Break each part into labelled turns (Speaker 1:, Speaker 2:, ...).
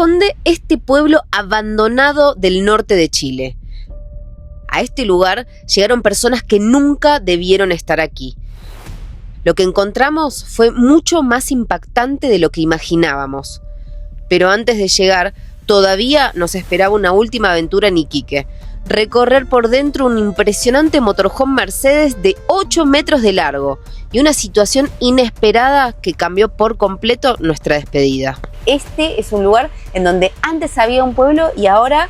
Speaker 1: esconde este pueblo abandonado del norte de Chile. A este lugar llegaron personas que nunca debieron estar aquí. Lo que encontramos fue mucho más impactante de lo que imaginábamos. Pero antes de llegar, todavía nos esperaba una última aventura en Iquique. Recorrer por dentro un impresionante motorhome Mercedes de 8 metros de largo y una situación inesperada que cambió por completo nuestra despedida. Este es un lugar en donde antes había un pueblo y ahora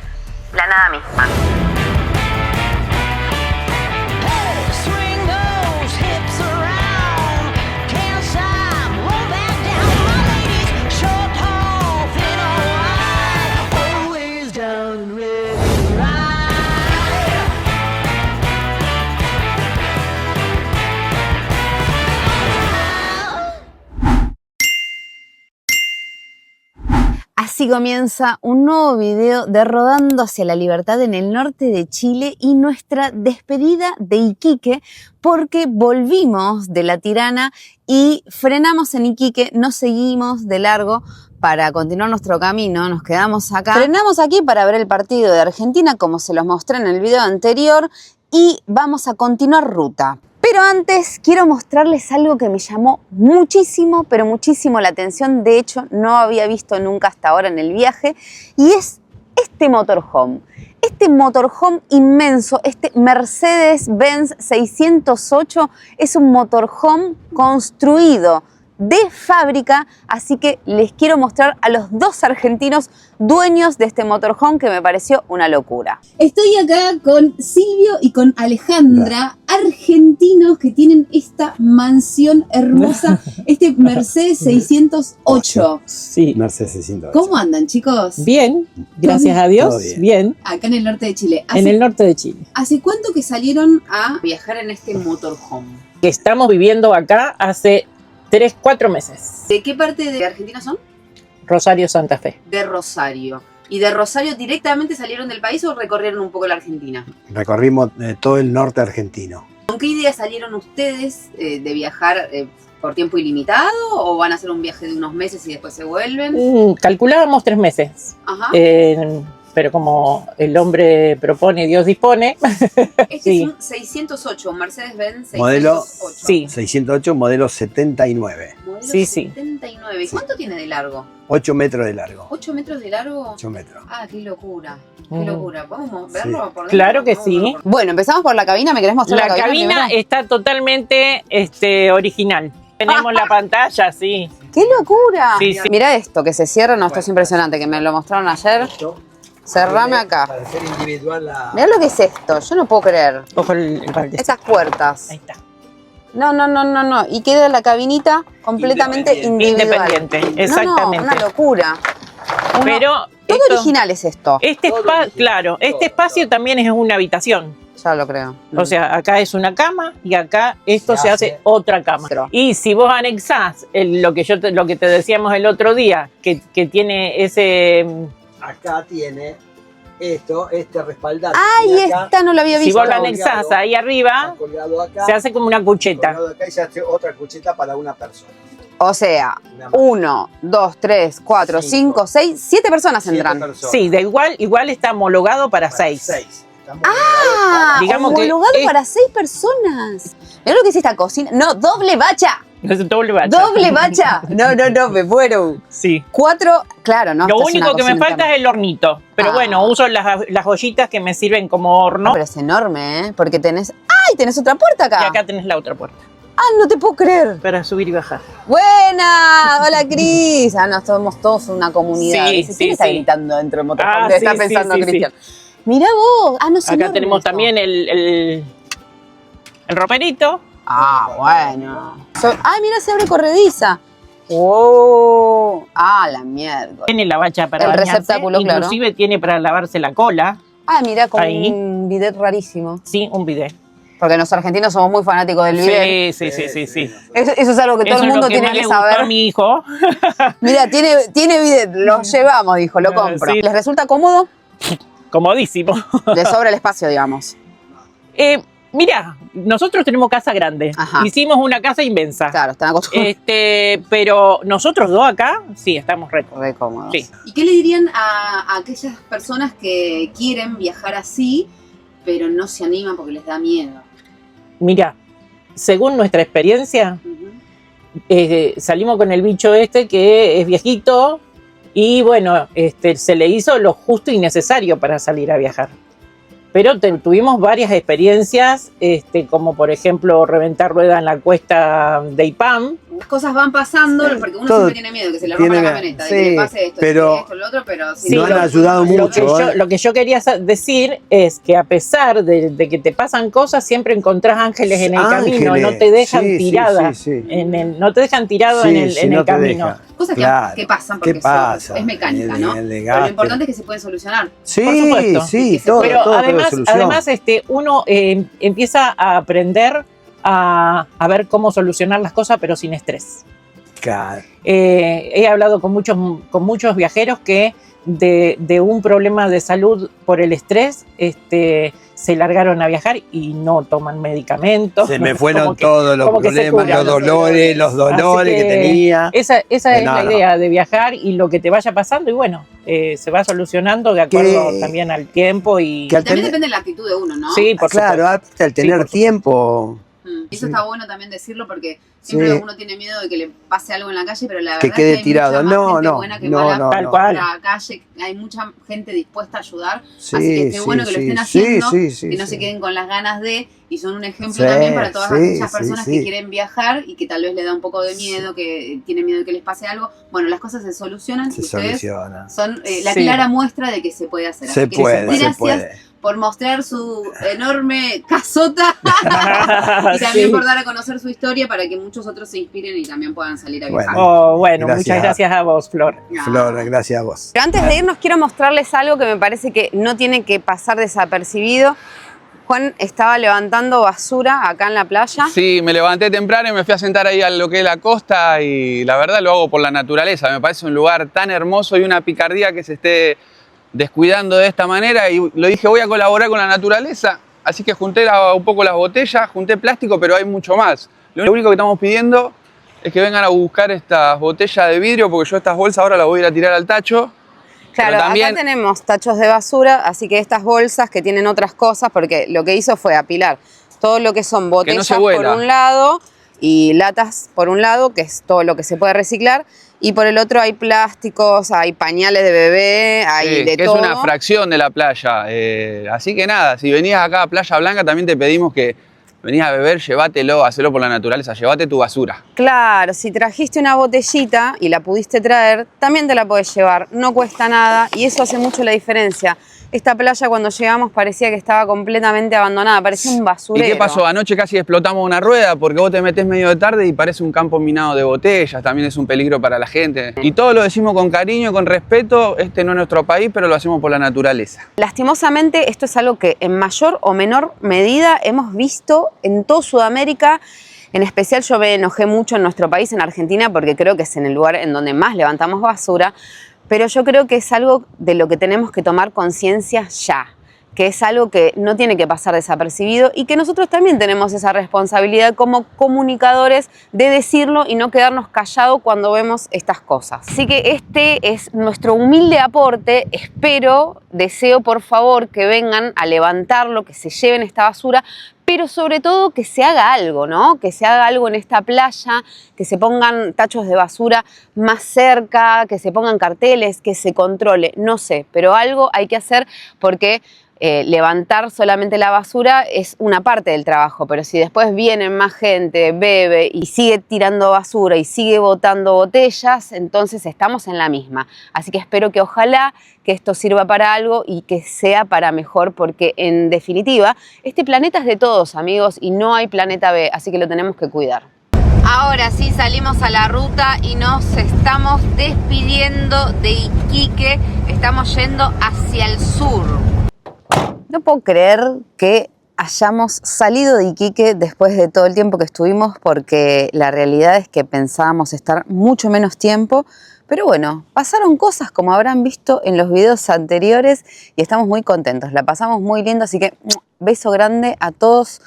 Speaker 1: la nada misma. Así comienza un nuevo video de Rodando hacia la Libertad en el norte de Chile y nuestra despedida de Iquique, porque volvimos de La Tirana y frenamos en Iquique, nos seguimos de largo para continuar nuestro camino, nos quedamos acá. Frenamos aquí para ver el partido de Argentina, como se los mostré en el video anterior, y vamos a continuar ruta. Pero antes quiero mostrarles algo que me llamó muchísimo, pero muchísimo la atención. De hecho, no había visto nunca hasta ahora en el viaje. Y es este motorhome. Este motorhome inmenso, este Mercedes-Benz 608, es un motorhome construido de fábrica, así que les quiero mostrar a los dos argentinos dueños de este motorhome que me pareció una locura.
Speaker 2: Estoy acá con Silvio y con Alejandra, argentinos que tienen esta mansión hermosa, este Mercedes 608.
Speaker 3: Sí.
Speaker 4: Mercedes 608.
Speaker 2: ¿Cómo andan, chicos?
Speaker 3: Bien, gracias a Dios, bien.
Speaker 2: Acá en el norte de Chile.
Speaker 3: En el norte de Chile.
Speaker 2: ¿Hace cuánto que salieron a viajar en este motorhome?
Speaker 3: Que estamos viviendo acá hace 3, 4 meses.
Speaker 2: ¿De qué parte de Argentina son?
Speaker 3: Rosario, Santa Fe.
Speaker 2: De Rosario. ¿Y de Rosario directamente salieron del país o recorrieron un poco la Argentina?
Speaker 4: Recorrimos todo el norte argentino.
Speaker 2: ¿Con qué idea salieron ustedes de viajar por tiempo ilimitado o van a hacer un viaje de unos meses y después se vuelven?
Speaker 3: Calculábamos 3 meses.
Speaker 2: Ajá.
Speaker 3: Pero como el hombre propone, Dios dispone.
Speaker 2: Este
Speaker 3: Sí.
Speaker 2: es un 608, un Mercedes-Benz 608.
Speaker 4: Modelo,
Speaker 3: Sí.
Speaker 4: 608, modelo 79.
Speaker 2: Modelo
Speaker 3: Sí, sí.
Speaker 2: 79. ¿Y
Speaker 4: Sí.
Speaker 2: cuánto tiene de largo?
Speaker 4: 8 metros de largo.
Speaker 2: ¿8 metros de largo?
Speaker 4: 8 metros.
Speaker 2: Ah, qué locura. Qué
Speaker 3: Mm.
Speaker 2: locura. ¿Podemos verlo por dentro?
Speaker 3: Claro que
Speaker 2: Vamos a
Speaker 3: sí.
Speaker 2: verlo por-
Speaker 1: Bueno, empezamos por la cabina. ¿Me querés mostrar
Speaker 3: La
Speaker 1: la
Speaker 3: cabina
Speaker 1: primero?
Speaker 3: está totalmente original. Tenemos la pantalla, sí.
Speaker 1: ¡Qué locura!
Speaker 3: Sí, sí.
Speaker 1: Mira esto, que se cierra. No, esto es impresionante, que me lo mostraron ayer. Cerrame acá.
Speaker 4: Para ser individual la...
Speaker 1: Mirá lo que es esto, yo no puedo creer.
Speaker 3: Ojo el balde.
Speaker 1: Estas puertas.
Speaker 3: Ahí está.
Speaker 1: No. Y queda la cabinita completamente individual.
Speaker 3: Independiente, exactamente.
Speaker 1: No, una locura.
Speaker 3: Pero
Speaker 1: Todo
Speaker 3: esto-
Speaker 1: original es esto.
Speaker 3: claro, este espacio también es una habitación.
Speaker 1: Ya lo creo.
Speaker 3: O sea, acá es una cama y acá esto se hace otra cama.
Speaker 1: Pero-
Speaker 3: Y si vos anexás lo que te decíamos el otro día, que tiene ese...
Speaker 5: Acá tiene este respaldante.
Speaker 1: ¡Ay,
Speaker 5: Y acá,
Speaker 1: esta no la había
Speaker 3: Si
Speaker 1: visto!
Speaker 3: vos lo anexás ahí arriba,
Speaker 5: colgado acá,
Speaker 3: se hace como una cucheta.
Speaker 5: colgado acá y se hace otra cucheta para una persona.
Speaker 1: O sea,
Speaker 5: Una más.
Speaker 1: 1, 2, 3, 4, 5, 6, 7 personas
Speaker 5: 7
Speaker 1: entran.
Speaker 5: personas.
Speaker 3: Sí, igual está homologado para
Speaker 5: Para
Speaker 3: 6.
Speaker 5: 6.
Speaker 1: ¡Ah!
Speaker 3: Digamos que
Speaker 1: Homologado
Speaker 3: es-
Speaker 1: para 6 personas. Mirá lo que es esta cocina. No, doble bacha.
Speaker 3: Es doble bacha.
Speaker 1: ¡Doble bacha! No, me muero.
Speaker 3: Sí.
Speaker 1: 4, claro, no.
Speaker 3: Lo
Speaker 1: esta es una
Speaker 3: único que me
Speaker 1: cocina
Speaker 3: falta
Speaker 1: interna.
Speaker 3: es el hornito. Pero
Speaker 1: Ah.
Speaker 3: bueno, uso las ollitas que me sirven como horno.
Speaker 1: Pero es enorme, ¿eh? Porque tenés... ¡Ay! Tenés otra puerta acá.
Speaker 3: Y acá tenés la otra puerta.
Speaker 1: ¡Ah, no te puedo creer!
Speaker 3: Para subir y bajar.
Speaker 1: ¡Buena! ¡Hola, Cris! Ah, no, somos todos una comunidad.
Speaker 3: Sí,
Speaker 1: Dice,
Speaker 3: sí,
Speaker 1: ¿quién está
Speaker 3: sí.
Speaker 1: gritando dentro del motor?
Speaker 3: Ah,
Speaker 1: Está
Speaker 3: sí,
Speaker 1: pensando
Speaker 3: sí, sí,
Speaker 1: Cristian. Mirá vos. Ah, no es
Speaker 3: Acá
Speaker 1: enorme
Speaker 3: tenemos
Speaker 1: esto.
Speaker 3: también el roperito.
Speaker 1: Ah, bueno. ¡Ay, mira, se abre corrediza! ¡Oh! ¡Ah, la mierda!
Speaker 3: Tiene la bacha para
Speaker 1: El
Speaker 3: bañarse.
Speaker 1: receptáculo, claro.
Speaker 3: Inclusive tiene para lavarse la cola.
Speaker 1: Ah, mira, con
Speaker 3: Ahí.
Speaker 1: un bidet rarísimo.
Speaker 3: Sí, un bidet.
Speaker 1: Porque los argentinos somos muy fanáticos del bidet.
Speaker 3: Sí.
Speaker 1: Eso es algo que todo
Speaker 3: Eso
Speaker 1: el
Speaker 3: es
Speaker 1: mundo
Speaker 3: lo que
Speaker 1: tiene
Speaker 3: más
Speaker 1: que
Speaker 3: le gustó a
Speaker 1: saber.
Speaker 3: mi hijo.
Speaker 1: Mira, tiene bidet, lo llevamos, dijo, lo compro.
Speaker 3: Sí.
Speaker 1: ¿Les resulta cómodo?
Speaker 3: Comodísimo.
Speaker 1: Le sobra el espacio, digamos.
Speaker 3: Mira, nosotros tenemos casa grande.
Speaker 1: Ajá.
Speaker 3: Hicimos una casa inmensa.
Speaker 1: Claro, están acostumbrados.
Speaker 3: Pero nosotros dos acá, sí, estamos re
Speaker 1: Cómodos.
Speaker 3: Sí.
Speaker 2: ¿Y qué le dirían a aquellas personas que quieren viajar así, pero no se animan porque les da miedo?
Speaker 3: Mira, según nuestra experiencia,
Speaker 2: Ujú.
Speaker 3: salimos con el bicho este que es viejito y bueno, se le hizo lo justo y necesario para salir a viajar. Pero tuvimos varias experiencias, como por ejemplo reventar rueda en la cuesta de Ipam.
Speaker 2: Las cosas van pasando,
Speaker 4: Sí,
Speaker 2: porque uno
Speaker 4: todo
Speaker 2: siempre tiene miedo, que se le rompa la
Speaker 4: tiene-
Speaker 2: camioneta, de
Speaker 4: sí,
Speaker 2: que le pase esto,
Speaker 4: pero
Speaker 2: de esto, lo otro, pero
Speaker 3: Sí,
Speaker 4: no han
Speaker 3: lo-
Speaker 4: ayudado mucho.
Speaker 3: Lo que yo quería decir es que a pesar de que te pasan cosas, siempre encontrás ángeles en el camino, no te dejan
Speaker 4: sí,
Speaker 3: tirada.
Speaker 4: sí.
Speaker 3: No te dejan tirado en el,
Speaker 4: Sí,
Speaker 3: en
Speaker 4: no
Speaker 3: el
Speaker 4: te
Speaker 3: camino.
Speaker 4: deja.
Speaker 2: cosas
Speaker 4: Claro.
Speaker 2: que pasan porque
Speaker 4: ¿Qué pasa?
Speaker 2: es mecánica,
Speaker 4: El
Speaker 2: ¿no? Pero
Speaker 4: desgaste.
Speaker 2: lo importante es que se pueden solucionar.
Speaker 4: Sí,
Speaker 3: Por supuesto.
Speaker 4: sí,
Speaker 2: Que se
Speaker 4: todo,
Speaker 3: Pero
Speaker 4: todo tiene solución.
Speaker 3: además uno empieza a aprender a ver cómo solucionar las cosas, pero sin estrés.
Speaker 4: Claro.
Speaker 3: He hablado con muchos viajeros que de un problema de salud por el estrés se largaron a viajar y no toman medicamentos.
Speaker 4: Se me
Speaker 3: Como
Speaker 4: fueron
Speaker 3: que-
Speaker 4: todos los
Speaker 3: como que se
Speaker 4: problemas,
Speaker 3: curan.
Speaker 4: los dolores
Speaker 3: Así
Speaker 4: que
Speaker 3: que
Speaker 4: tenía.
Speaker 3: Esa es
Speaker 4: No,
Speaker 3: la
Speaker 4: no.
Speaker 3: idea de viajar y lo que te vaya pasando y bueno, se va solucionando de acuerdo
Speaker 4: Que-
Speaker 3: también al tiempo y...
Speaker 4: que al
Speaker 2: También
Speaker 4: tener-
Speaker 2: depende de la actitud de uno, ¿no?
Speaker 3: Sí, por
Speaker 4: Claro,
Speaker 3: supuesto.
Speaker 4: al tener
Speaker 3: por supuesto.
Speaker 4: tiempo,
Speaker 2: Eso
Speaker 4: Sí.
Speaker 2: está bueno también decirlo porque siempre
Speaker 4: Sí.
Speaker 2: uno tiene miedo de que le pase algo en la calle, pero la
Speaker 4: que
Speaker 2: verdad
Speaker 4: quede
Speaker 2: es que hay
Speaker 4: tirado.
Speaker 2: mucha más
Speaker 4: No,
Speaker 2: gente
Speaker 4: no,
Speaker 2: buena que
Speaker 4: no,
Speaker 2: mala
Speaker 4: no,
Speaker 3: Tal
Speaker 4: no.
Speaker 3: cual.
Speaker 2: en la calle, hay mucha gente dispuesta a ayudar,
Speaker 4: Sí,
Speaker 2: así que qué bueno que lo estén haciendo, que no se
Speaker 4: sí.
Speaker 2: queden con las ganas de, y son un ejemplo
Speaker 4: Sí,
Speaker 2: también para todas
Speaker 4: sí,
Speaker 2: aquellas
Speaker 4: sí,
Speaker 2: personas
Speaker 4: sí.
Speaker 2: que quieren viajar y que tal vez le da un poco de miedo, que tienen miedo de que les pase algo. Bueno, las cosas se solucionan
Speaker 4: Se
Speaker 2: y ustedes
Speaker 4: soluciona.
Speaker 2: son la
Speaker 3: Sí.
Speaker 2: clara muestra de que se puede hacer.
Speaker 4: Se
Speaker 2: Así que
Speaker 4: puede, se
Speaker 2: gracias
Speaker 4: puede.
Speaker 2: por mostrar su enorme casota y también
Speaker 3: Sí.
Speaker 2: por dar a conocer su historia para que muchos otros se inspiren y también puedan salir a viajar.
Speaker 3: Oh, bueno,
Speaker 4: Gracias.
Speaker 3: muchas gracias a vos, Flor.
Speaker 2: Ah.
Speaker 4: Flor, gracias a vos.
Speaker 1: Pero antes de irnos quiero mostrarles algo que me parece que no tiene que pasar desapercibido. Juan estaba levantando basura acá en la playa.
Speaker 6: Sí, me levanté temprano y me fui a sentar ahí a lo que es la costa y la verdad lo hago por la naturaleza. Me parece un lugar tan hermoso y una picardía que se esté descuidando de esta manera y lo dije, voy a colaborar con la naturaleza. Así que junté un poco las botellas, junté plástico, pero hay mucho más. Lo único que estamos pidiendo es que vengan a buscar estas botellas de vidrio porque yo estas bolsas ahora las voy a ir a tirar al tacho.
Speaker 1: Claro,
Speaker 6: Pero también-
Speaker 1: acá tenemos tachos de basura, así que estas bolsas que tienen otras cosas, porque lo que hizo fue apilar todo lo que son botellas
Speaker 6: se
Speaker 1: por
Speaker 6: vuela.
Speaker 1: un lado y latas por un lado, que es todo lo que se puede reciclar, y por el otro hay plásticos, hay pañales de bebé, hay
Speaker 6: Sí,
Speaker 1: de
Speaker 6: que
Speaker 1: todo.
Speaker 6: es una fracción de la playa. Así que nada, si venías acá a Playa Blanca también te pedimos que venías a beber, llévatelo, hacelo por la naturaleza, llévate tu basura.
Speaker 1: Claro, si trajiste una botellita y la pudiste traer, también te la podés llevar, no cuesta nada y eso hace mucho la diferencia. Esta playa cuando llegamos parecía que estaba completamente abandonada, parecía un
Speaker 6: ¿Y
Speaker 1: basurero.
Speaker 6: qué pasó? Anoche casi explotamos una rueda porque vos te metés medio de tarde y parece un campo minado de botellas, también es un peligro para la gente. Y todo lo decimos con cariño, con respeto, este no es nuestro país, pero lo hacemos por la naturaleza.
Speaker 1: Lastimosamente, esto es algo que en mayor o menor medida hemos visto en toda Sudamérica. En especial yo me enojé mucho en nuestro país, en Argentina, porque creo que es en el lugar en donde más levantamos basura, pero yo creo que es algo de lo que tenemos que tomar conciencia ya, que es algo que no tiene que pasar desapercibido y que nosotros también tenemos esa responsabilidad como comunicadores de decirlo y no quedarnos callados cuando vemos estas cosas. Así que este es nuestro humilde aporte. Espero, deseo por favor que vengan a levantarlo, que se lleven esta basura, pero sobre todo que se haga algo, ¿no? Que se haga algo en esta playa, que se pongan tachos de basura más cerca, que se pongan carteles, que se controle, no sé, pero algo hay que hacer porque levantar solamente la basura es una parte del trabajo, pero si después viene más gente, bebe y sigue tirando basura y sigue botando botellas, entonces estamos en la misma. Así que espero que ojalá que esto sirva para algo y que sea para mejor, porque en definitiva, este planeta es de todos, amigos, y no hay planeta B, así que lo tenemos que cuidar. Ahora sí salimos a la ruta y nos estamos despidiendo de Iquique, estamos yendo hacia el sur. No puedo creer que hayamos salido de Iquique después de todo el tiempo que estuvimos, porque la realidad es que pensábamos estar mucho menos tiempo, Pero bueno, pasaron cosas como habrán visto en los videos anteriores y estamos muy contentos, la pasamos muy lindo, así que beso grande a todos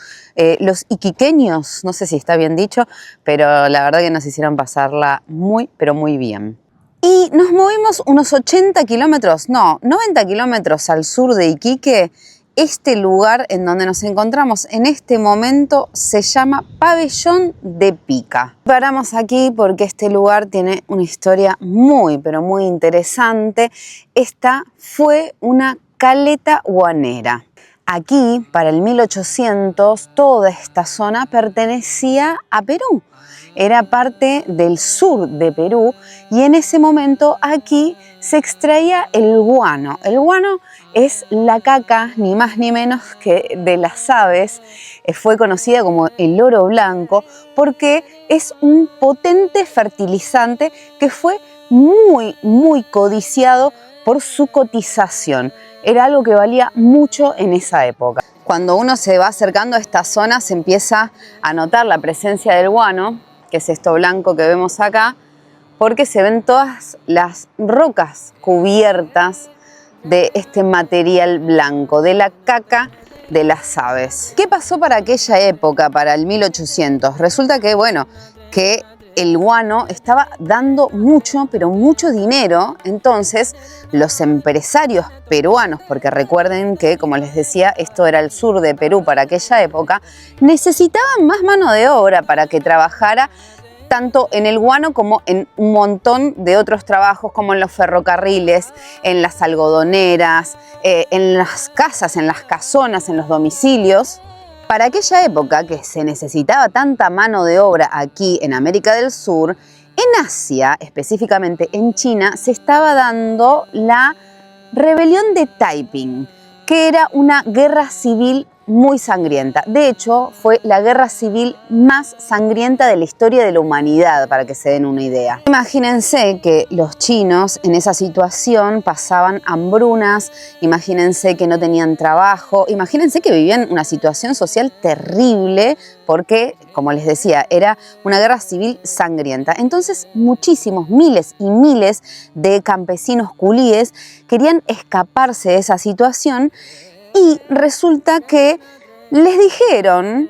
Speaker 1: los iquiqueños, no sé si está bien dicho, pero la verdad que nos hicieron pasarla muy, pero muy bien. Y nos movimos unos 80 kilómetros, no, 90 kilómetros al sur de Iquique. Este lugar en donde nos encontramos en este momento se llama Pabellón de Pica. Paramos aquí porque este lugar tiene una historia muy, pero muy interesante. Esta fue una caleta guanera. Aquí, para el 1800, toda esta zona pertenecía a Perú. Era parte del sur de Perú y en ese momento aquí se extraía el guano. El guano es la caca, ni más ni menos que de las aves. Fue conocida como el oro blanco porque es un potente fertilizante que fue muy, muy codiciado por su cotización. Era algo que valía mucho en esa época. Cuando uno se va acercando a esta zona se empieza a notar la presencia del guano, que es esto blanco que vemos acá, porque se ven todas las rocas cubiertas de este material blanco, de la caca de las aves. ¿Qué pasó para aquella época, para el 1800? Resulta que, bueno, que el guano estaba dando mucho, pero mucho dinero. Entonces, los empresarios peruanos, porque recuerden que, como les decía, esto era el sur de Perú para aquella época, necesitaban más mano de obra para que trabajara tanto en el guano como en un montón de otros trabajos, como en los ferrocarriles, en las algodoneras, en las casas, en las casonas, en los domicilios. Para aquella época que se necesitaba tanta mano de obra aquí en América del Sur, en Asia, específicamente en China, se estaba dando la rebelión de Taiping, que era una guerra civil muy sangrienta. De hecho, fue la guerra civil más sangrienta de la historia de la humanidad, para que se den una idea. Imagínense que los chinos en esa situación pasaban hambrunas, imagínense que no tenían trabajo, imagínense que vivían una situación social terrible porque, como les decía, era una guerra civil sangrienta. Entonces, muchísimos, miles y miles de campesinos culíes querían escaparse de esa situación. Y resulta que les dijeron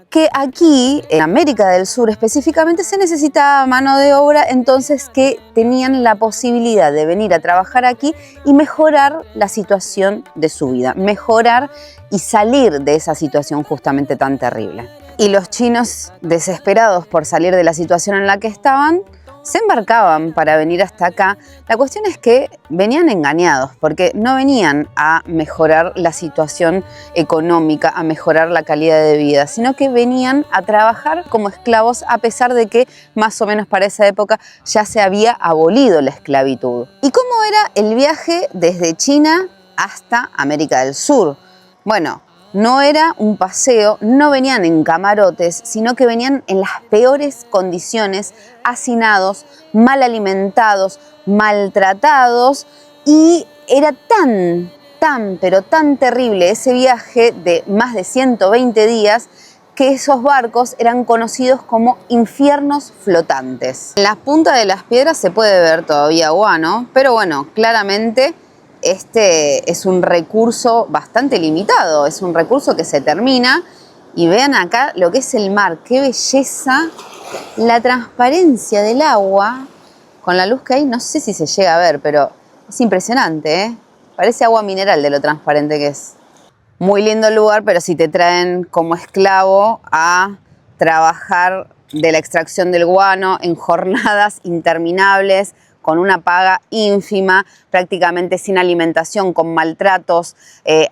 Speaker 1: que aquí, en América del Sur específicamente, se necesitaba mano de obra, entonces que tenían la posibilidad de venir a trabajar aquí y mejorar la situación de su vida, mejorar y salir de esa situación justamente tan terrible. Y los chinos, desesperados por salir de la situación en la que estaban, se embarcaban para venir hasta acá. La cuestión es que venían engañados porque no venían a mejorar la situación económica, a mejorar la calidad de vida, sino que venían a trabajar como esclavos, a pesar de que más o menos para esa época ya se había abolido la esclavitud. ¿Y cómo era el viaje desde China hasta América del Sur? Bueno, no era un paseo, no venían en camarotes, sino que venían en las peores condiciones, hacinados, mal alimentados, maltratados, y era pero tan terrible ese viaje de más de 120 días que esos barcos eran conocidos como infiernos flotantes. En las puntas de las piedras se puede ver todavía guano, pero bueno, claramente este es un recurso bastante limitado, es un recurso que se termina. Y vean acá lo que es el mar, qué belleza, la transparencia del agua, con la luz que hay, no sé si se llega a ver, pero es impresionante, ¿eh? Parece agua mineral de lo transparente que es. Muy lindo el lugar, pero si te traen como esclavo a trabajar de la extracción del guano en jornadas interminables, con una paga ínfima, prácticamente sin alimentación, con maltratos.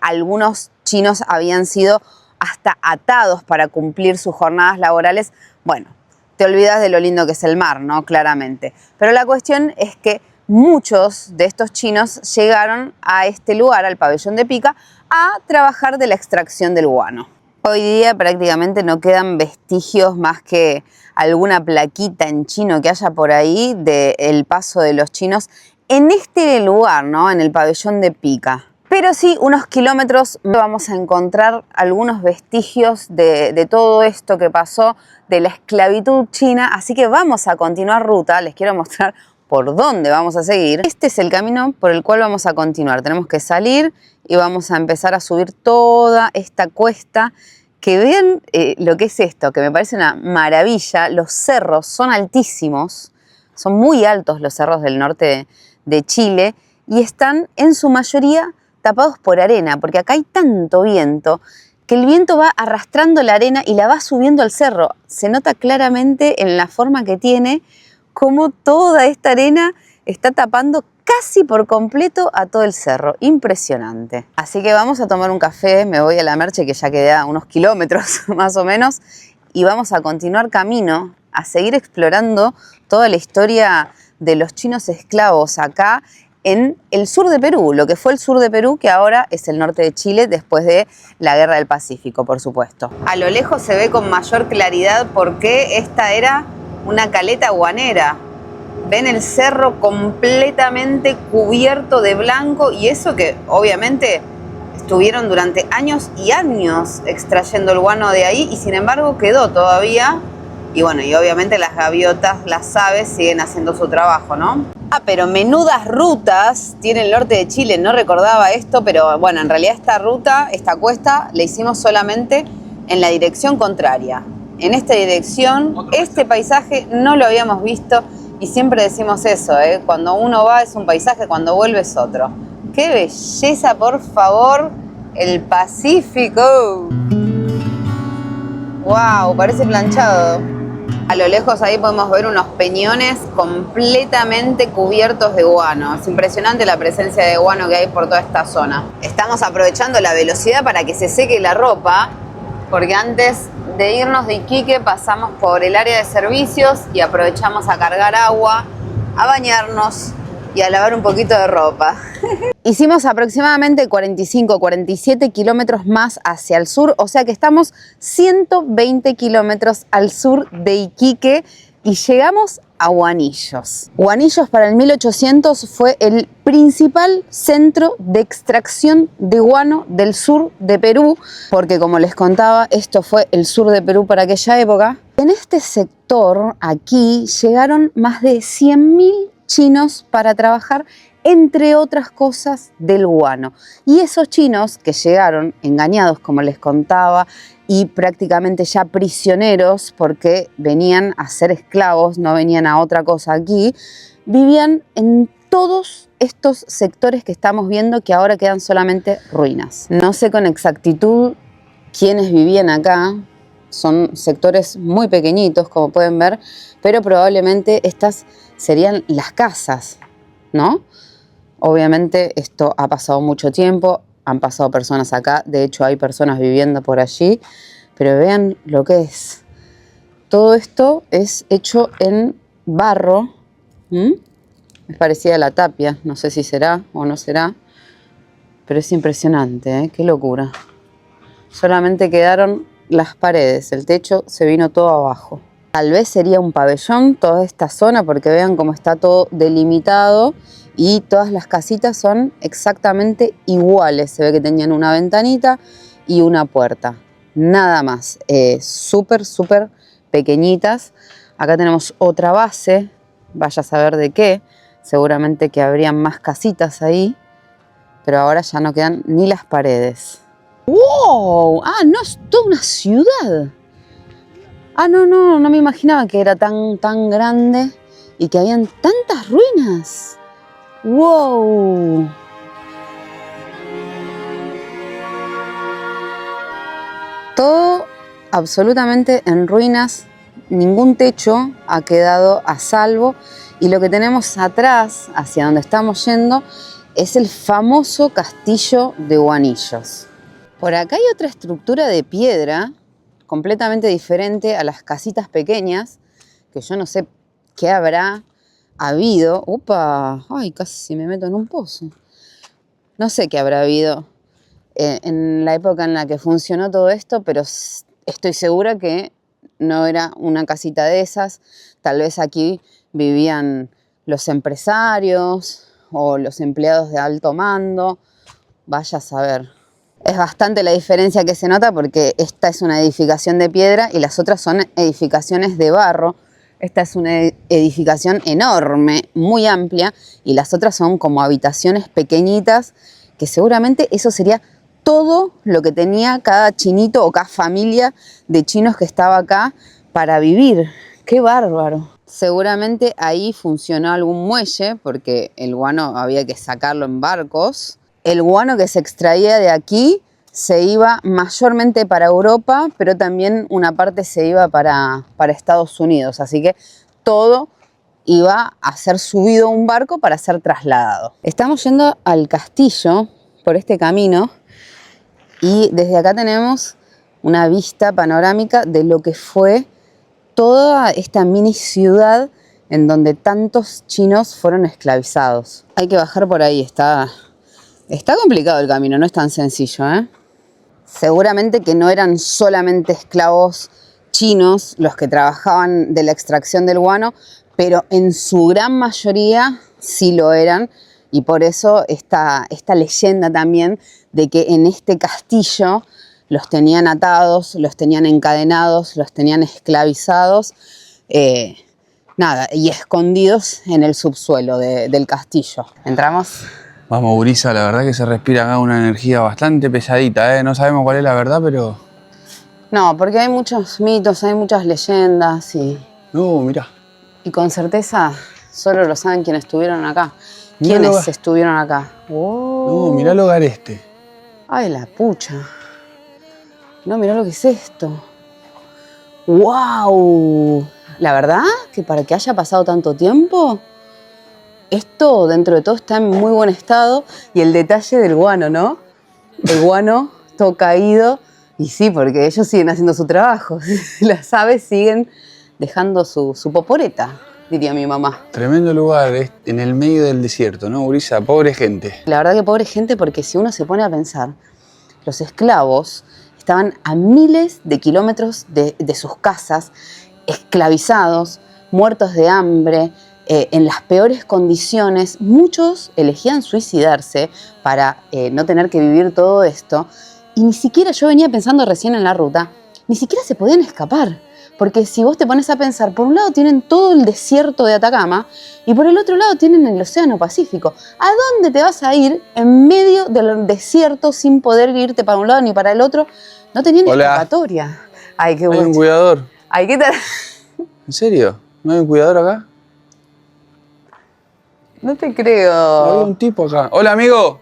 Speaker 1: Algunos chinos habían sido hasta atados para cumplir sus jornadas laborales. Bueno, te olvidas de lo lindo que es el mar, ¿no? Claramente. Pero la cuestión es que muchos de estos chinos llegaron a este lugar, al Pabellón de Pica, a trabajar de la extracción del guano. Hoy día prácticamente no quedan vestigios más que alguna plaquita en chino que haya por ahí del paso de los chinos en este lugar, ¿no? En el Pabellón de Pica. Pero sí, unos kilómetros vamos a encontrar algunos vestigios de todo esto que pasó, de la esclavitud china. Así que vamos a continuar ruta. Les quiero mostrar por dónde vamos a seguir, este es el camino por el cual vamos a continuar. Tenemos que salir y vamos a empezar a subir toda esta cuesta. Que vean lo que es esto, que me parece una maravilla. Los cerros son altísimos, son muy altos los cerros del norte de Chile y están en su mayoría tapados por arena, porque acá hay tanto viento que el viento va arrastrando la arena y la va subiendo al cerro. Se nota claramente en la forma que tiene cómo toda esta arena está tapando casi por completo a todo el cerro. Impresionante. Así que vamos a tomar un café, me voy a la Merche, que ya queda unos kilómetros más o menos, y vamos a continuar camino, a seguir explorando toda la historia de los chinos esclavos acá en el sur de Perú, lo que fue el sur de Perú, que ahora es el norte de Chile después de la Guerra del Pacífico, por supuesto. A lo lejos se ve con mayor claridad por qué esta era una caleta guanera. Ven el cerro completamente cubierto de blanco y eso que obviamente estuvieron durante años y años extrayendo el guano de ahí y sin embargo quedó todavía. Y bueno, y obviamente las gaviotas, las aves siguen haciendo su trabajo, ¿no? Ah, pero menudas rutas tiene el norte de Chile, no recordaba esto, pero bueno, en realidad esta ruta, esta cuesta, la hicimos solamente en la dirección contraria. En esta dirección, este paisaje no lo habíamos visto. Y siempre decimos eso, cuando uno va es un paisaje, cuando vuelve es otro. ¡Qué belleza, por favor! El Pacífico. ¡Wow! Parece planchado. A lo lejos ahí podemos ver unos peñones completamente cubiertos de guano. Es impresionante la presencia de guano que hay por toda esta zona. Estamos aprovechando la velocidad para que se seque la ropa, porque antes de irnos de Iquique pasamos por el área de servicios y aprovechamos a cargar agua, a bañarnos y a lavar un poquito de ropa. Hicimos aproximadamente 45-47 kilómetros más hacia el sur, o sea que estamos 120 kilómetros al sur de Iquique y llegamos a Huanillos. Huanillos para el 1800 fue el principal centro de extracción de guano del sur de Perú, porque como les contaba, esto fue el sur de Perú para aquella época. En este sector, aquí, llegaron más de 100.000 chinos para trabajar, entre otras cosas, del guano. Y esos chinos que llegaron engañados, como les contaba, y prácticamente ya prisioneros porque venían a ser esclavos, no venían a otra cosa aquí, vivían en todos estos sectores que estamos viendo que ahora quedan solamente ruinas. No sé con exactitud quiénes vivían acá, son sectores muy pequeñitos como pueden ver, pero probablemente estas serían las casas, ¿no? Obviamente esto ha pasado mucho tiempo, han pasado personas acá, de hecho hay personas viviendo por allí, pero vean lo que es. Todo esto es hecho en barro, es parecida a la tapia, no sé si será o no será, pero es impresionante, qué locura. Solamente quedaron las paredes, el techo se vino todo abajo. Tal vez sería un pabellón toda esta zona porque vean cómo está todo delimitado. Y todas las casitas son exactamente iguales. Se ve que tenían una ventanita y una puerta. Nada más. Súper, súper pequeñitas. Acá tenemos otra base. Vaya a saber de qué. Seguramente que habrían más casitas ahí. Pero ahora ya no quedan ni las paredes. ¡Wow! Ah, no, es toda una ciudad. Ah, no me imaginaba que era tan grande y que habían tantas ruinas. ¡Wow! Todo absolutamente en ruinas, ningún techo ha quedado a salvo y lo que tenemos atrás, hacia donde estamos yendo, es el famoso castillo de Huanillos. Por acá hay otra estructura de piedra completamente diferente a las casitas pequeñas, que yo no sé qué habrá habido. ¡Upa! ¡Ay, casi me meto en un pozo! No sé qué habrá habido en la época en la que funcionó todo esto, pero estoy segura que no era una casita de esas. Tal vez aquí vivían los empresarios o los empleados de alto mando. Vaya a saber. Es bastante la diferencia que se nota porque esta es una edificación de piedra y las otras son edificaciones de barro. Esta es una edificación enorme, muy amplia, y las otras son como habitaciones pequeñitas, que seguramente eso sería todo lo que tenía cada chinito o cada familia de chinos que estaba acá para vivir. ¡Qué bárbaro! Seguramente ahí funcionó algún muelle, porque el guano había que sacarlo en barcos. El guano que se extraía de aquí se iba mayormente para Europa, pero también una parte se iba para Estados Unidos. Así que todo iba a ser subido a un barco para ser trasladado. Estamos yendo al castillo por este camino y desde acá tenemos una vista panorámica de lo que fue toda esta mini ciudad en donde tantos chinos fueron esclavizados. Hay que bajar por ahí, está complicado el camino, no es tan sencillo, ¿eh? Seguramente que no eran solamente esclavos chinos los que trabajaban de la extracción del guano, pero en su gran mayoría sí lo eran, y por eso esta leyenda también de que en este castillo los tenían atados, los tenían encadenados, los tenían esclavizados, y escondidos en el subsuelo del castillo. ¿Entramos?
Speaker 6: Vamos, gurisa, la verdad que se respira acá una energía bastante pesadita, ¿eh? No sabemos cuál es la verdad, pero...
Speaker 1: No, porque hay muchos mitos, hay muchas leyendas
Speaker 6: No, mirá.
Speaker 1: y con certeza solo lo saben quienes estuvieron acá.
Speaker 6: Mirá
Speaker 1: ¿Quiénes estuvieron acá? Wow.
Speaker 6: No, mirá el hogar este.
Speaker 1: Ay, la pucha. No, mirá lo que es esto. ¡Wow! La verdad que para que haya pasado tanto tiempo, esto dentro de todo está en muy buen estado. Y el detalle del guano, ¿no? El guano todo caído. Y sí, porque ellos siguen haciendo su trabajo. Las aves siguen dejando su poporeta, diría mi mamá.
Speaker 6: Tremendo lugar, en el medio del desierto, ¿no, gurisa? Pobre gente.
Speaker 1: La verdad que pobre gente, porque si uno se pone a pensar, los esclavos estaban a miles de kilómetros de sus casas, esclavizados, muertos de hambre, en las peores condiciones. Muchos elegían suicidarse para no tener que vivir todo esto. Y ni siquiera, yo venía pensando recién en la ruta, ni siquiera se podían escapar. Porque si vos te pones a pensar, por un lado tienen todo el desierto de Atacama y por el otro lado tienen el Océano Pacífico. ¿A dónde te vas a ir en medio del desierto sin poder irte para un lado ni para el otro? No tenían escapatoria. Ay, qué
Speaker 6: ¿Hay
Speaker 1: bueno.
Speaker 6: un cuidador?
Speaker 1: Ay, ¿qué tal?
Speaker 6: ¿En serio? ¿No hay un cuidador acá?
Speaker 1: No te creo.
Speaker 6: Hay un tipo acá. ¡Hola, amigo!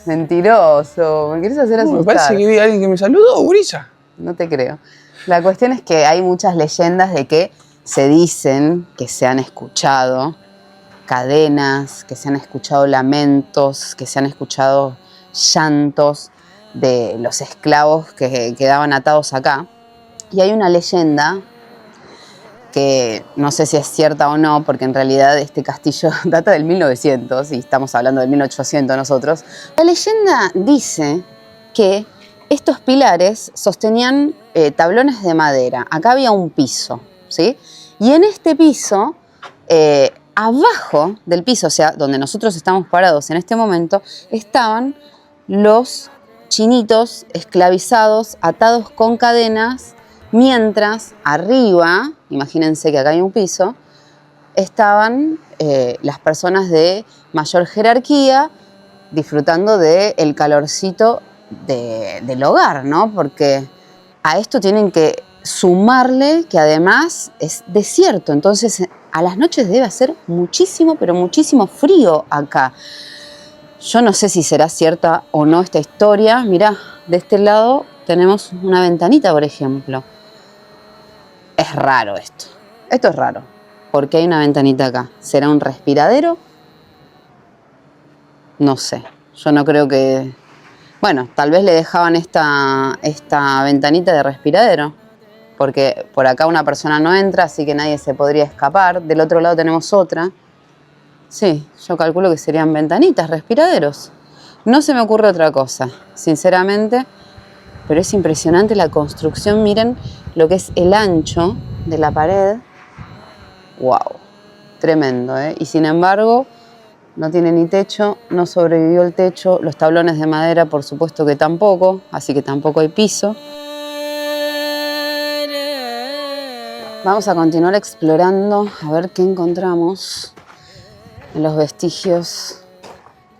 Speaker 1: Mentiroso. ¿Me querés hacer asustar?
Speaker 6: Me parece que vi a alguien que me saludó, gurisa.
Speaker 1: No te creo. La cuestión es que hay muchas leyendas de que se dicen que se han escuchado cadenas, que se han escuchado lamentos, que se han escuchado llantos de los esclavos que quedaban atados acá. Y hay una leyenda que no sé si es cierta o no, porque en realidad este castillo data del 1900 y estamos hablando del 1800 nosotros. La leyenda dice que estos pilares sostenían tablones de madera. Acá había un piso, ¿sí? Y en este piso, abajo del piso, o sea, donde nosotros estamos parados en este momento, estaban los chinitos esclavizados, atados con cadenas, mientras arriba, imagínense que acá hay un piso, estaban las personas de mayor jerarquía disfrutando del calorcito del hogar, ¿no? Porque a esto tienen que sumarle que además es desierto, entonces a las noches debe hacer muchísimo, pero muchísimo frío acá. Yo no sé si será cierta o no esta historia. Mirá, de este lado tenemos una ventanita, por ejemplo. Es raro esto. Esto es raro, porque hay una ventanita acá. ¿Será un respiradero? No sé. Yo no creo que... Bueno, tal vez le dejaban esta ventanita de respiradero, porque por acá una persona no entra, así que nadie se podría escapar. Del otro lado tenemos otra. Sí, yo calculo que serían ventanitas, respiraderos. No se me ocurre otra cosa, sinceramente, pero es impresionante la construcción. Miren lo que es el ancho de la pared. ¡Wow! Tremendo, ¿eh? Y sin embargo, no tiene ni techo, no sobrevivió el techo. Los tablones de madera, por supuesto que tampoco, así que tampoco hay piso. Vamos a continuar explorando a ver qué encontramos en los vestigios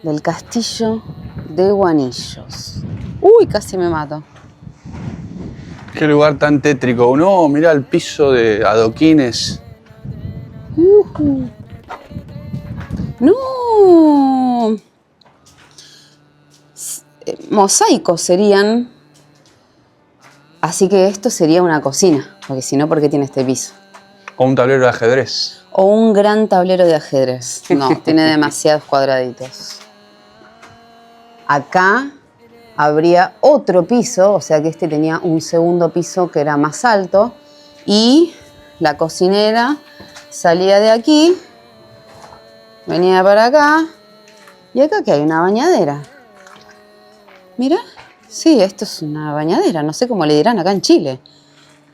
Speaker 1: del castillo de Guanillos. Uy, casi me mato.
Speaker 6: Qué lugar tan tétrico. No, mirá el piso de adoquines.
Speaker 1: ¡No! Mosaicos serían. Así que esto sería una cocina, porque si no, ¿por qué tiene este piso?
Speaker 6: O un tablero de ajedrez.
Speaker 1: O un gran tablero de ajedrez. No, tiene demasiados cuadraditos. Acá habría otro piso, o sea que este tenía un segundo piso que era más alto. Y la cocinera salía de aquí, venía para acá. Y acá que hay una bañadera. Mira, sí, esto es una bañadera. No sé cómo le dirán acá en Chile.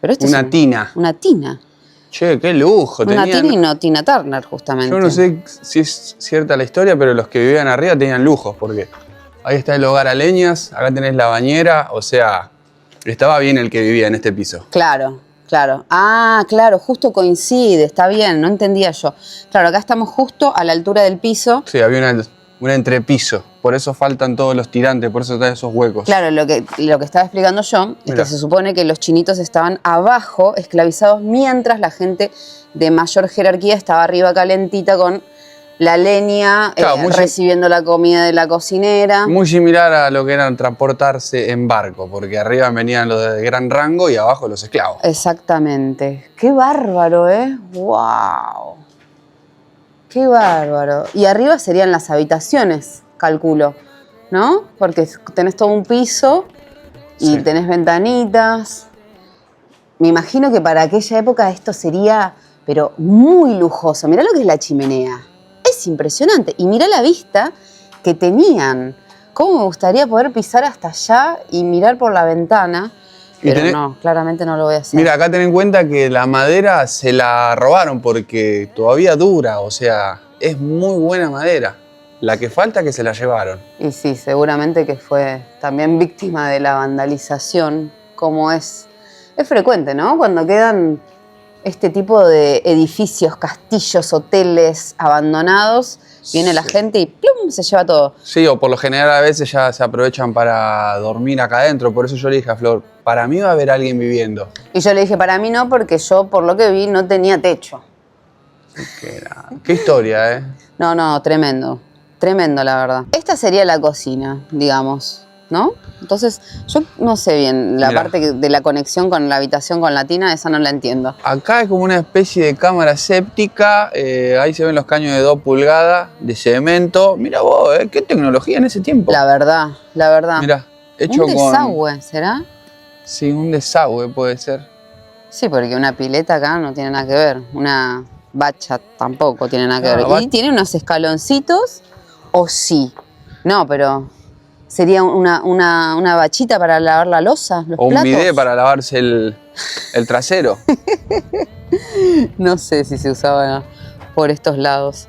Speaker 1: Pero esto
Speaker 6: Una
Speaker 1: es
Speaker 6: tina.
Speaker 1: una tina.
Speaker 6: Che, qué lujo.
Speaker 1: Una
Speaker 6: Tenían...
Speaker 1: tina y no Tina Turner, justamente.
Speaker 6: Yo no sé si es cierta la historia, pero los que vivían arriba tenían lujos, porque ahí está el hogar a leñas, acá tenés la bañera, o sea, estaba bien el que vivía en este piso.
Speaker 1: Claro, claro. Ah, claro, justo coincide, está bien, no entendía yo. Claro, acá estamos justo a la altura del piso.
Speaker 6: Sí, había un entrepiso, por eso faltan todos los tirantes, por eso están esos huecos.
Speaker 1: Claro, lo que estaba explicando yo es
Speaker 6: Mirá.
Speaker 1: que se supone que los chinitos estaban abajo, esclavizados, mientras la gente de mayor jerarquía estaba arriba calentita con la leña,
Speaker 6: Claro, muy
Speaker 1: recibiendo la comida de la cocinera.
Speaker 6: Muy similar a lo que era transportarse en barco, porque arriba venían los de gran rango y abajo los esclavos.
Speaker 1: Exactamente. Qué bárbaro, ¿eh? ¡Wow! Qué bárbaro. Y arriba serían las habitaciones, calculo, ¿no? Porque tenés todo un piso y
Speaker 6: Sí.
Speaker 1: tenés ventanitas. Me imagino que para aquella época esto sería, pero muy lujoso. Mirá lo que es la chimenea. Es impresionante. Y mirá la vista que tenían. ¿Cómo me gustaría poder pisar hasta allá y mirar por la ventana?
Speaker 6: Y
Speaker 1: Pero
Speaker 6: tenés-
Speaker 1: no, claramente no lo voy a hacer.
Speaker 6: Mira, acá ten en cuenta que la madera se la robaron porque todavía dura, o sea, es muy buena madera. La que falta que se la llevaron.
Speaker 1: Y sí, seguramente que fue también víctima de la vandalización, como es frecuente, ¿no? Cuando quedan este tipo de edificios, castillos, hoteles abandonados, viene la
Speaker 6: Sí.
Speaker 1: gente y ¡plum! Se lleva todo.
Speaker 6: Sí, o por lo general a veces ya se aprovechan para dormir acá adentro. Por eso yo le dije a Flor, para mí va a haber alguien viviendo.
Speaker 1: Y yo le dije, para mí no, porque yo, por lo que vi, no tenía techo.
Speaker 6: Qué historia, ¿eh?
Speaker 1: No, tremendo. Tremendo, la verdad. Esta sería la cocina, digamos, ¿no? Entonces, yo no sé bien la
Speaker 6: Mirá.
Speaker 1: parte de la conexión con la habitación con la tina, esa no la entiendo.
Speaker 6: Acá es como una especie de cámara séptica. Ahí se ven los caños de 2 pulgadas de cemento. Mira vos, qué tecnología en ese tiempo.
Speaker 1: La verdad.
Speaker 6: Mira, hecho
Speaker 1: Un
Speaker 6: con...
Speaker 1: desagüe, ¿será?
Speaker 6: Sí, un desagüe puede ser.
Speaker 1: Sí, porque una pileta acá no tiene nada que ver. Una bacha tampoco tiene nada que
Speaker 6: No,
Speaker 1: ver.
Speaker 6: ba-
Speaker 1: Y tiene unos escaloncitos, o sí. No, pero sería una bachita para lavar la loza, los
Speaker 6: O un
Speaker 1: platos.
Speaker 6: bidet para lavarse el trasero.
Speaker 1: No sé si se usaba por estos lados.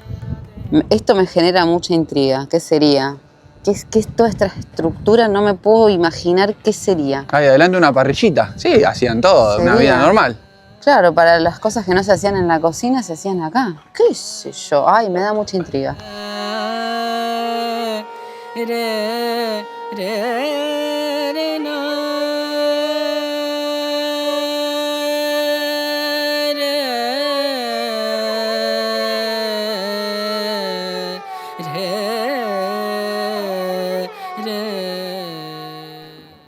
Speaker 1: Esto me genera mucha intriga. ¿Qué sería? ¿Qué es toda esta estructura? No me puedo imaginar qué sería.
Speaker 6: Ahí adelante una parrillita. Sí, hacían todo, una
Speaker 1: Sería.
Speaker 6: vida normal.
Speaker 1: Claro, para las cosas que no se hacían en la cocina, se hacían acá. ¿Qué sé yo? Ay, me da mucha intriga.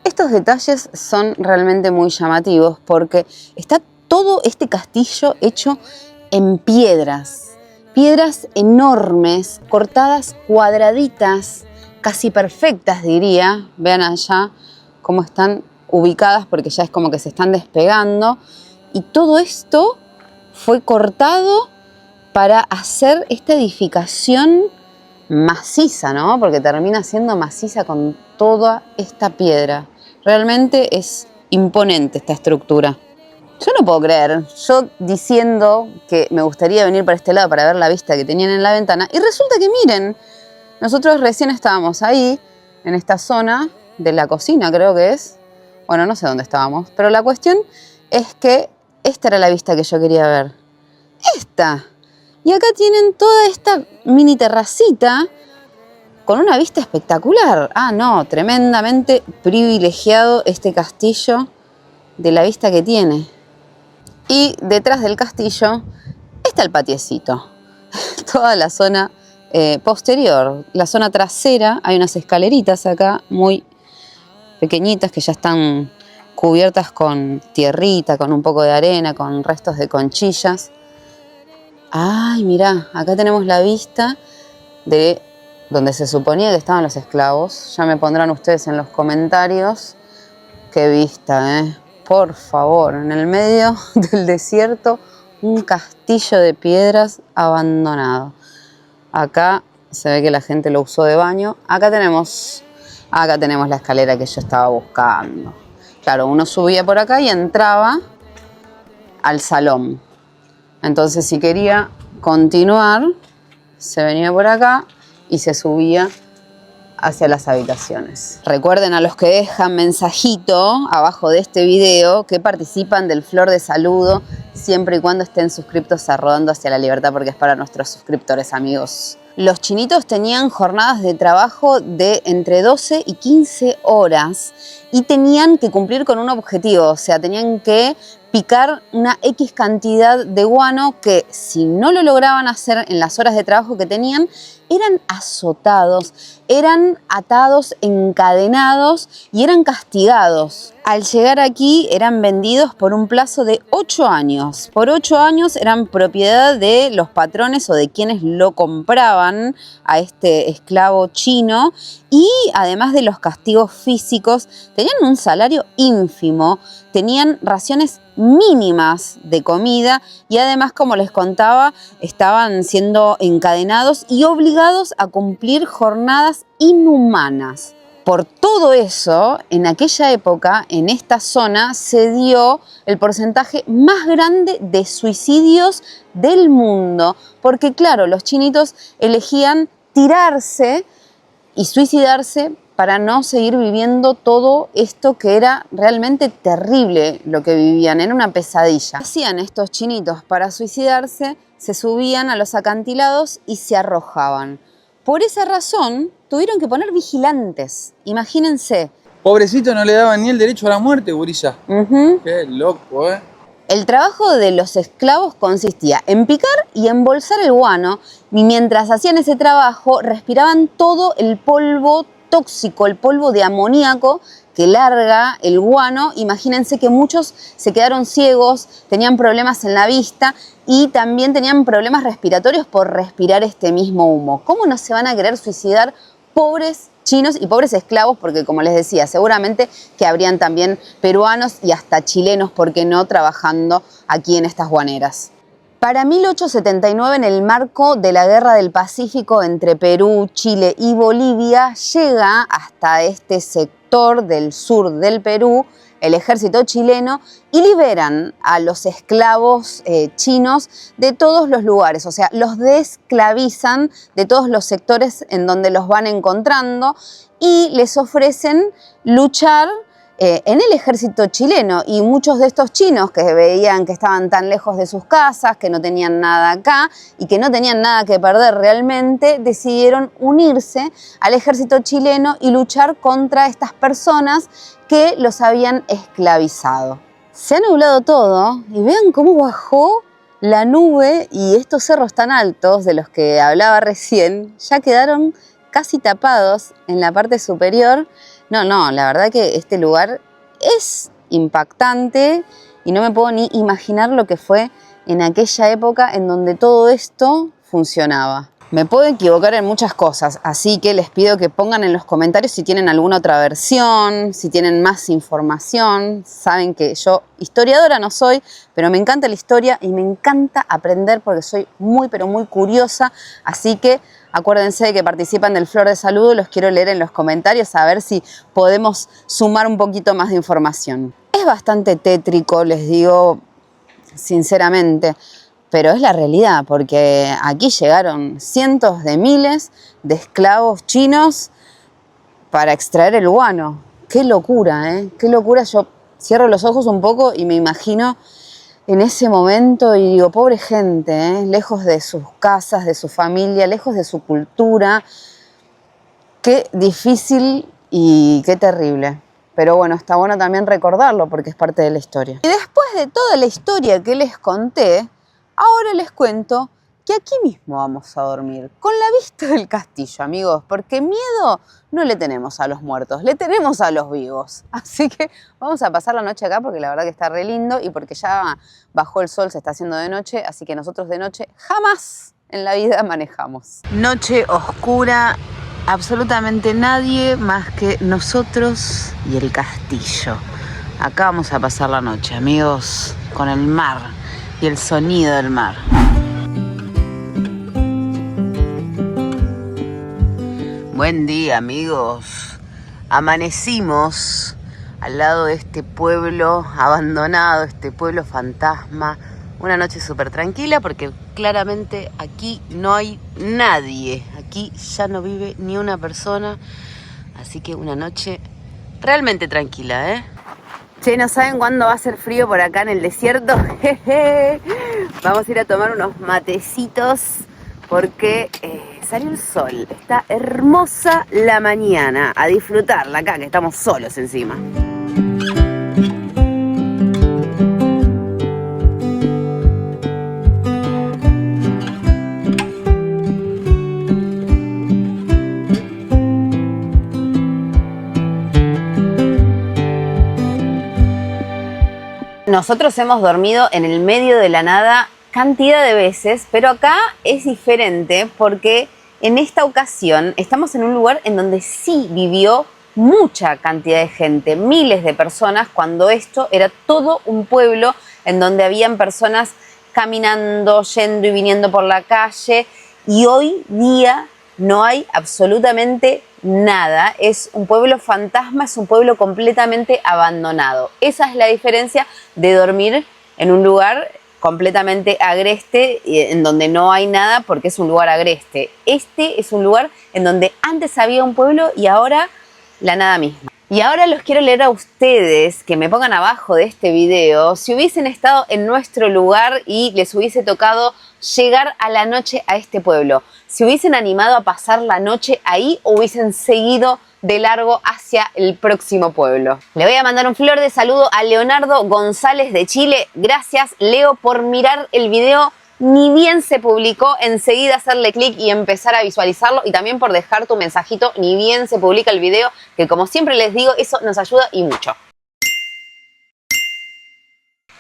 Speaker 1: Estos detalles son realmente muy llamativos porque está todo este castillo hecho en piedras. Piedras enormes, cortadas cuadraditas, casi perfectas diría. Vean allá cómo están ubicadas porque ya es como que se están despegando. Y todo esto fue cortado para hacer esta edificación maciza, ¿no? Porque termina siendo maciza con toda esta piedra. Realmente es imponente esta estructura. Yo no puedo creer, yo diciendo que me gustaría venir para este lado para ver la vista que tenían en la ventana, y resulta que miren, nosotros recién estábamos ahí, en esta zona de la cocina creo que es, bueno, no sé dónde estábamos, pero la cuestión es que esta era la vista que yo quería ver. Esta. Y acá tienen toda esta mini terracita con una vista espectacular. Ah, no, tremendamente privilegiado este castillo de la vista que tiene. Y detrás del castillo está el patiecito. Toda la zona posterior, la zona trasera, hay unas escaleritas acá muy pequeñitas que ya están cubiertas con tierrita, con un poco de arena, con restos de conchillas. Ay, mirá, acá tenemos la vista de donde se suponía que estaban los esclavos. Ya me pondrán ustedes en los comentarios qué vista, por favor, en el medio del desierto, un castillo de piedras abandonado. Acá se ve que la gente lo usó de baño. Acá tenemos la escalera que yo estaba buscando. Claro, uno subía por acá y entraba al salón. Entonces, si quería continuar, se venía por acá y se subía hacia las habitaciones. Recuerden a los que dejan mensajito abajo de este video que participan del Flor de Saludo siempre y cuando estén suscriptos a Rodando hacia la Libertad, porque es para nuestros suscriptores, amigos. Los chinitos tenían jornadas de trabajo de entre 12 y 15 horas y tenían que cumplir con un objetivo, o sea, tenían que picar una X cantidad de guano que, si no lo lograban hacer en las horas de trabajo que tenían, eran azotados, eran atados, encadenados y eran castigados. Al llegar aquí eran vendidos por un plazo de 8 años. Por 8 años eran propiedad de los patrones o de quienes lo compraban a este esclavo chino, y además de los castigos físicos, tenían un salario ínfimo, tenían raciones mínimas de comida y además, como les contaba, estaban siendo encadenados y obligados a cumplir jornadas inhumanas. Por todo eso, en aquella época, en esta zona, se dio el porcentaje más grande de suicidios del mundo, porque claro, los chinitos elegían tirarse y suicidarse para no seguir viviendo todo esto que era realmente terrible lo que vivían, era una pesadilla. Hacían estos chinitos para suicidarse, se subían a los acantilados y se arrojaban. Por esa razón tuvieron que poner vigilantes, imagínense.
Speaker 6: Pobrecito, no le daban ni el derecho a la muerte, gurisa. Qué loco,
Speaker 1: El trabajo de los esclavos consistía en picar y embolsar el guano, y mientras hacían ese trabajo respiraban todo el polvo tóxico, el polvo de amoníaco que larga el guano. Imagínense que muchos se quedaron ciegos, tenían problemas en la vista y también tenían problemas respiratorios por respirar este mismo humo. ¿Cómo no se van a querer suicidar pobres chinos y pobres esclavos? Porque, como les decía, seguramente que habrían también peruanos y hasta chilenos, ¿por qué no?, trabajando aquí en estas guaneras. Para 1879, en el marco de la Guerra del Pacífico entre Perú, Chile y Bolivia, llega hasta este sector del sur del Perú el ejército chileno y liberan a los esclavos chinos de todos los lugares, o sea, los desclavizan de todos los sectores en donde los van encontrando y les ofrecen luchar en el ejército chileno. Y muchos de estos chinos que veían que estaban tan lejos de sus casas, que no tenían nada acá y que no tenían nada que perder realmente, decidieron unirse al ejército chileno y luchar contra estas personas que los habían esclavizado. Se ha nublado todo y vean cómo bajó la nube, y estos cerros tan altos de los que hablaba recién ya quedaron casi tapados en la parte superior. No, la verdad que este lugar es impactante y no me puedo ni imaginar lo que fue en aquella época en donde todo esto funcionaba. Me puedo equivocar en muchas cosas, así que les pido que pongan en los comentarios si tienen alguna otra versión, si tienen más información. Saben que yo historiadora no soy, pero me encanta la historia y me encanta aprender porque soy muy, pero muy curiosa. Así que acuérdense de que participan del Flor de Saludo, los quiero leer en los comentarios a ver si podemos sumar un poquito más de información. Es bastante tétrico, les digo sinceramente, pero es la realidad, porque aquí llegaron cientos de miles de esclavos chinos para extraer el guano. Qué locura, ¿eh? Qué locura. Yo cierro los ojos un poco y me imagino en ese momento y digo, pobre gente, lejos de sus casas, de su familia, lejos de su cultura. Qué difícil y qué terrible. Pero bueno, está bueno también recordarlo porque es parte de la historia. Y después de toda la historia que les conté, ahora les cuento que aquí mismo vamos a dormir, con la vista del castillo, amigos, porque miedo no le tenemos a los muertos, le tenemos a los vivos. Así que vamos a pasar la noche acá porque la verdad que está re lindo y porque ya bajó el sol, se está haciendo de noche, así que nosotros de noche jamás en la vida manejamos. Noche oscura, absolutamente nadie más que nosotros y el castillo. Acá vamos a pasar la noche, amigos, con el mar y el sonido del mar. Buen día, amigos. Amanecimos al lado de este pueblo abandonado, este pueblo fantasma. Una noche súper tranquila porque claramente aquí no hay nadie. Aquí ya no vive ni una persona. Así que una noche realmente tranquila, ¿eh? Che, ¿no saben cuándo va a hacer frío por acá en el desierto? Vamos a ir a tomar unos matecitos porque salió el sol. Está hermosa la mañana. A disfrutarla acá, que estamos solos encima. Nosotros hemos dormido en el medio de la nada cantidad de veces, pero acá es diferente porque en esta ocasión estamos en un lugar en donde sí vivió mucha cantidad de gente, miles de personas, cuando esto era todo un pueblo en donde habían personas caminando, yendo y viniendo por la calle, y hoy día no hay absolutamente nada. Es un pueblo fantasma, es un pueblo completamente abandonado. Esa es la diferencia de dormir en un lugar completamente agreste, en donde no hay nada porque es un lugar agreste. Este es un lugar en donde antes había un pueblo y ahora la nada misma. Y ahora los quiero leer a ustedes, que me pongan abajo de este video, si hubiesen estado en nuestro lugar y les hubiese tocado llegar a la noche a este pueblo. Si hubiesen animado a pasar la noche ahí o hubiesen seguido de largo hacia el próximo pueblo. Le voy a mandar un flor de saludo a Leonardo González de Chile. Gracias, Leo, por mirar el video. Ni bien se publicó, enseguida hacerle clic y empezar a visualizarlo, y también por dejar tu mensajito ni bien se publica el video, que como siempre les digo, eso nos ayuda y mucho.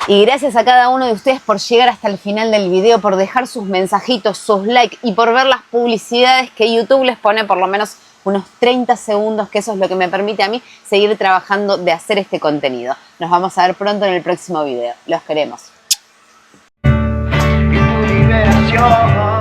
Speaker 1: Y gracias a cada uno de ustedes por llegar hasta el final del video, por dejar sus mensajitos, sus likes y por ver las publicidades que YouTube les pone por lo menos unos 30 segundos, que eso es lo que me permite a mí seguir trabajando de hacer este contenido. Nos vamos a ver pronto en el próximo video. Los queremos.
Speaker 5: Liberación.